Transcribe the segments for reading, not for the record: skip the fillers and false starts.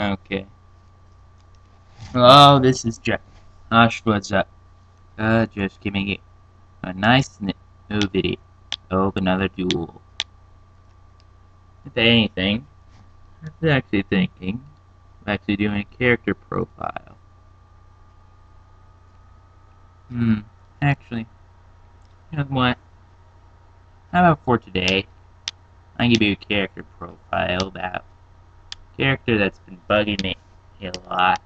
Okay. Hello, this is Jack. What's up? Just giving it a nice new video of another duel. If anything, I was actually thinking of actually doing a character profile. Actually, you know what? How about for today, I give you a character profile about a character that's been bugging me a lot.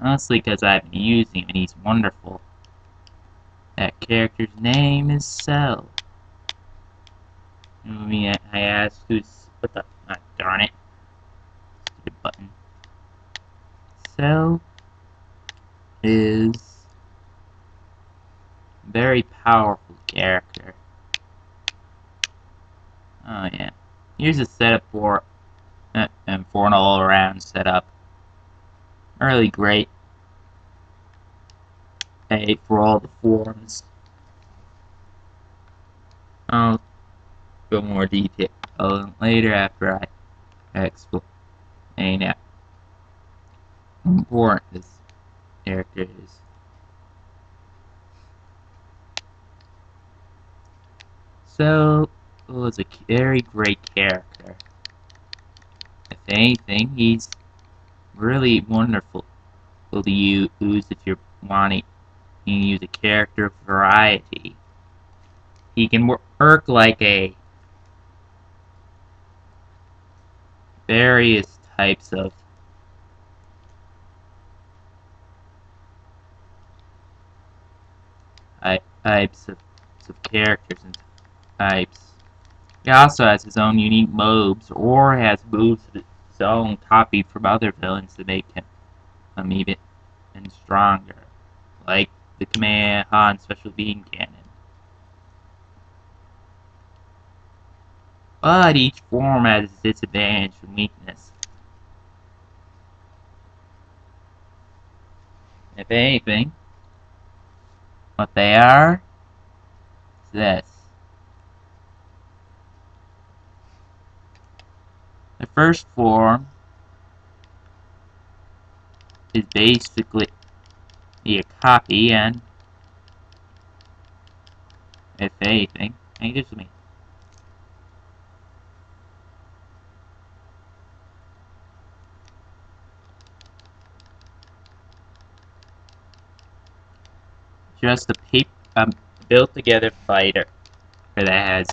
Honestly, because I've been using him and he's wonderful. That character's name is Cell. I asked who's... What the... Ah, darn it. Stupid button. Cell is a very powerful character. Oh yeah. Here's a setup for... and for an all-around setup. Really great. Hey, for all the forms. I'll go more detail later after I explain how important this character is. So, it was a very great character. If anything, he's really wonderful to use if you're wanting to use a character variety. He can work like a various types of characters and types. He also has his own unique moves, or has moves of his own copied from other villains to make him even stronger, like the Kamehameha Special Beam Cannon. But each form has its disadvantage and weakness. If anything, what they are is this. The first form is basically a copy, and if anything, excuse me. Just a built-together fighter that has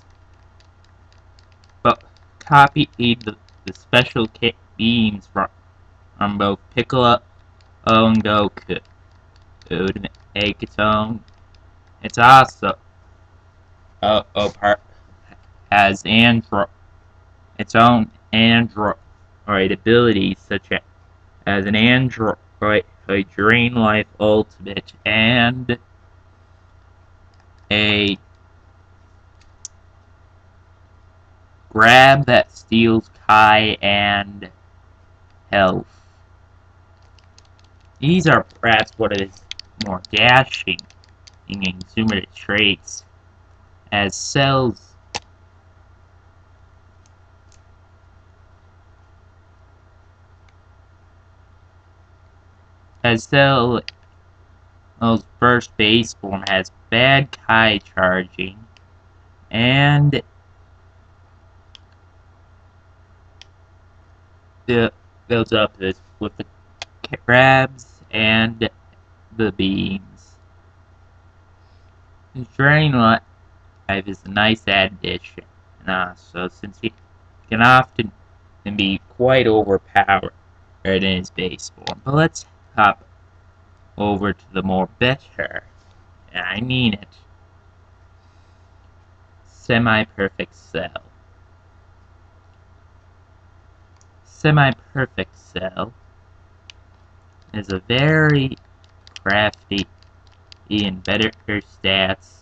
copied the special beams from both Piccolo and Goku to make its own. It's also has its own android abilities, such as an android, a Drain Life Ultimate, and a grab that steals Kai and health. These are perhaps what is more dashing and consumer traits, as Cell's first base form has bad Kai charging, and builds up this with the grabs and the beams. His Drain Life is a nice addition, so since he can often be quite overpowered in his base form. But let's hop over to the more better, and I mean it, semi-perfect Cell. Semi-perfect Cell is a very crafty and better stats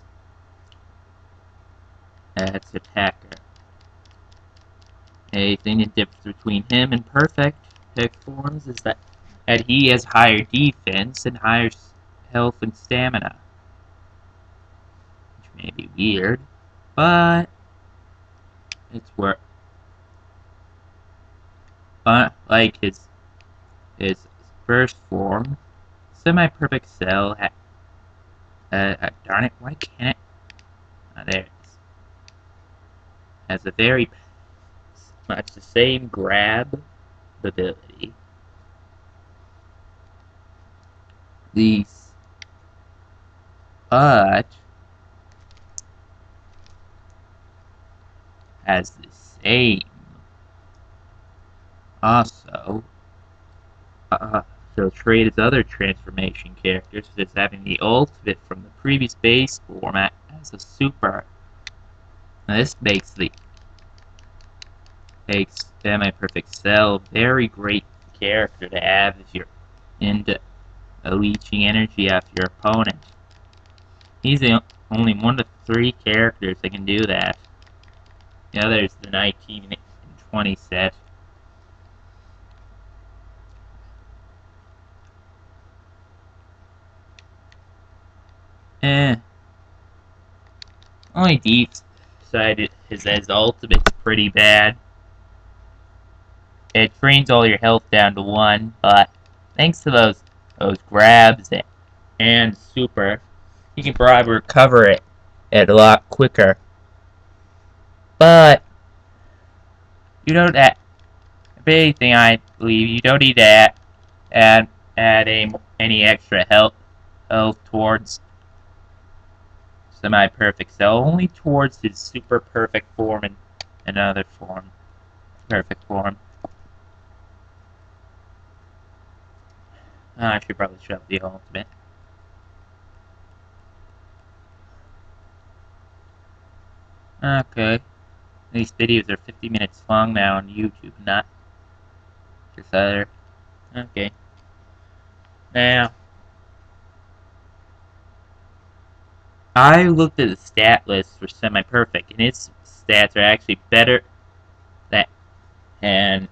as attacker. The difference between him and perfect forms is that he has higher defense and higher health and stamina, which may be weird, but it's worth. But like his first form, semi-perfect cell. Darn it! Why can't it? There it is. Has a very much the same grab ability. These, but has the same also. So trade its other transformation characters, such as having the ultimate from the previous base format as a super. Now this makes semi-perfect cell very great character to have if you're into leeching energy off your opponent. He's the only one of 3 characters that can do that. The other's the 19 and 20 set. Only deep side is that his ultimate's pretty bad. It drains all your health down to 1, but thanks to those grabs and super, you can probably recover it a lot quicker. But you don't add, if anything, I believe you don't need to add any extra health towards semi-perfect cell, only towards his super perfect form and another form, perfect form. I should probably shove the ultimate. Okay. These videos are 50 minutes long now on YouTube, not just other. Okay. Now, I looked at the stat list for semi-perfect, and its stats are actually better than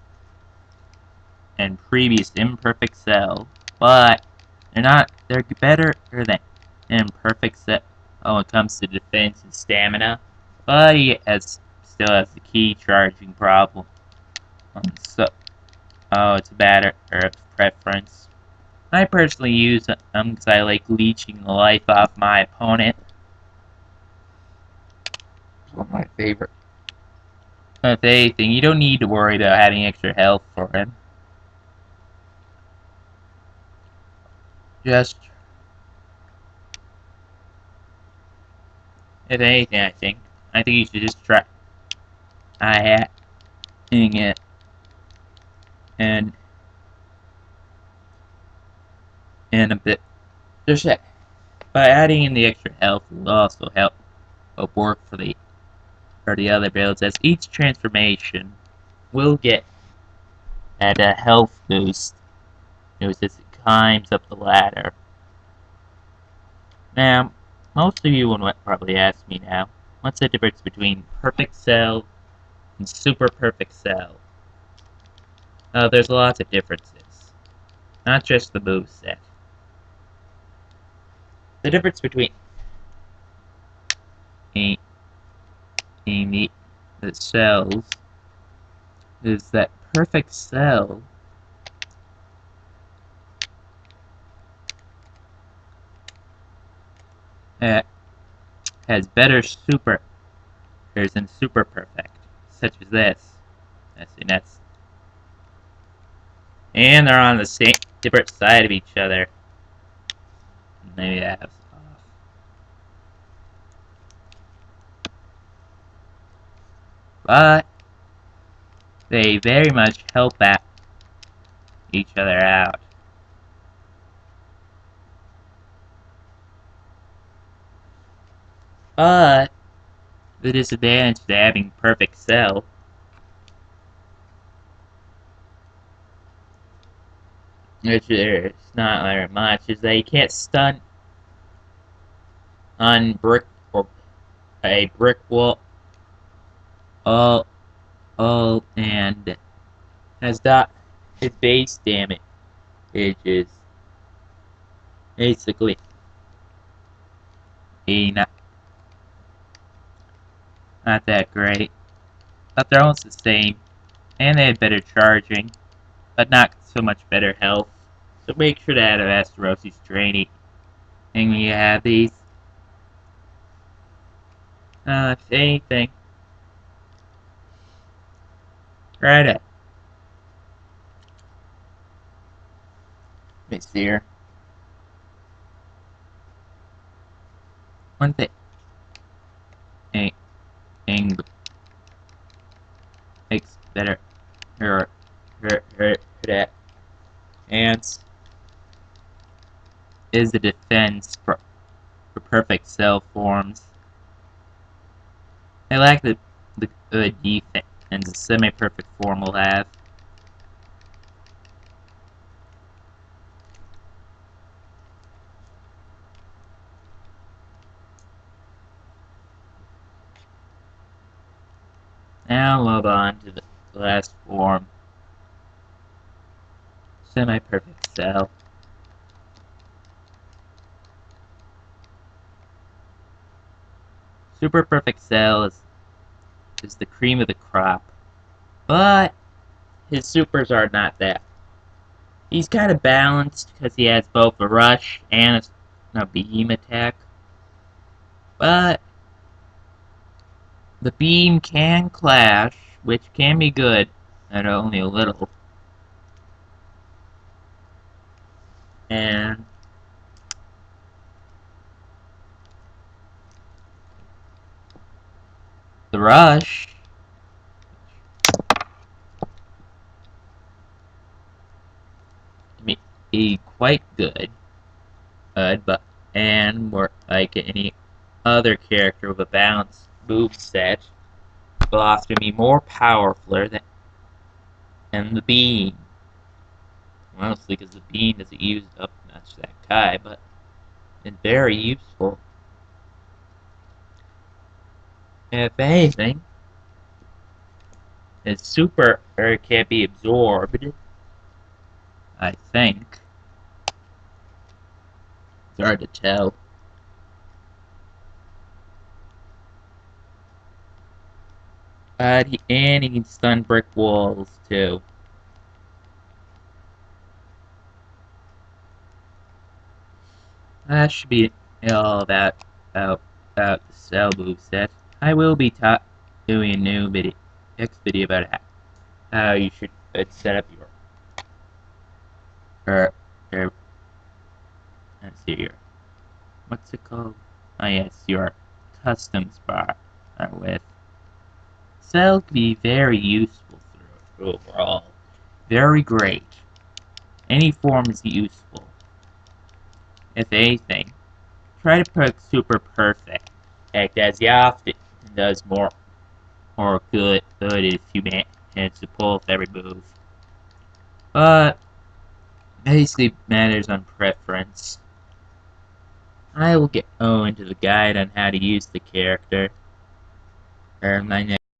previous imperfect cell, but they're better than imperfect cell when it comes to defense and stamina, but he still has the key charging problem. So, it's a matter of preference. I personally use them because I like leeching the life off my opponent. It's one of my favorite. If anything, you don't need to worry about having extra health for him. Just, if anything, I think you should just try adding it, and a bit. Just by adding in the extra health will also help work for the other builds, as each transformation will get at a health boost as it climbs up the ladder. Now, most of you would probably ask me now, what's the difference between perfect cell and super perfect cell? There's lots of differences, not just the moveset. The difference between the cells is that perfect cell has better super than super perfect, such as this. And they're on the same different side of each other. Maybe that's off. But they very much help each other out. But the disadvantage to having perfect cell which there's not very much, is that you can't stun on brick or a brick wall and has got his base damage, which is basically not that great. But they're almost the same, and they have better charging. but not so much better health. So make sure to add a Asterosi's training. And you have these. If anything, try to. Let me see here. One thing. Thing makes better that ants is the defense for perfect cell forms. I lack the good defense a semi-perfect form will have. Now move on to the last form. Semi-perfect cell. Super perfect cell is the cream of the crop. But his supers are not that. He's kind of balanced because he has both a rush and a beam attack. But the beam can clash, which can be good, and only a little. And the rush can be quite good, but and more like any other character with a balanced moveset will often be more powerful than the beam. Mostly because the beam doesn't use up much that Kai, but it's very useful. If anything, his super can't be absorbed, I think. It's hard to tell. And he can stun brick walls too. That should be all about the cell moveset. I will be doing a new video, next video about how you should set up your let's see here. What's it called? Oh yes, your customs bar with. Cell can be very useful overall. Very great. Any form is useful. If anything, try to put super perfect, as he often does more good if you manage to pull off every move. But basically matters on preference. I will go into the guide on how to use the character in my next